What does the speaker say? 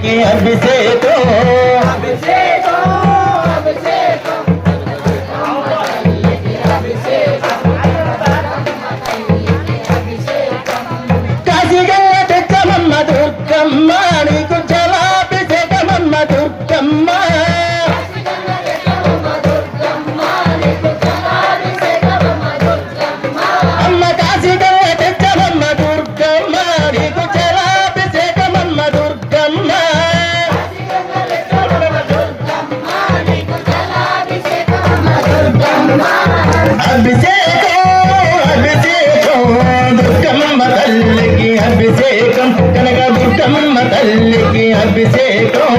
తల్లికి అభిషేకం కాశీగల్ల తెచ్చమమ్మ దుర్గమ్మ నీకు జలాభిషేకమమ్మ దుర్గమ్మ అమ్మ కాశీగల్ల తెచ్చమమ్మ దుర్గమ్మ నీకు జలాభిషేకమమ్మ దుర్గమ్మ అభిషేకం అభిషేకం దుర్గమ్మ తల్లికి అభిషేకం కనక దుర్గమ్మ తల్లికి అభిషేకం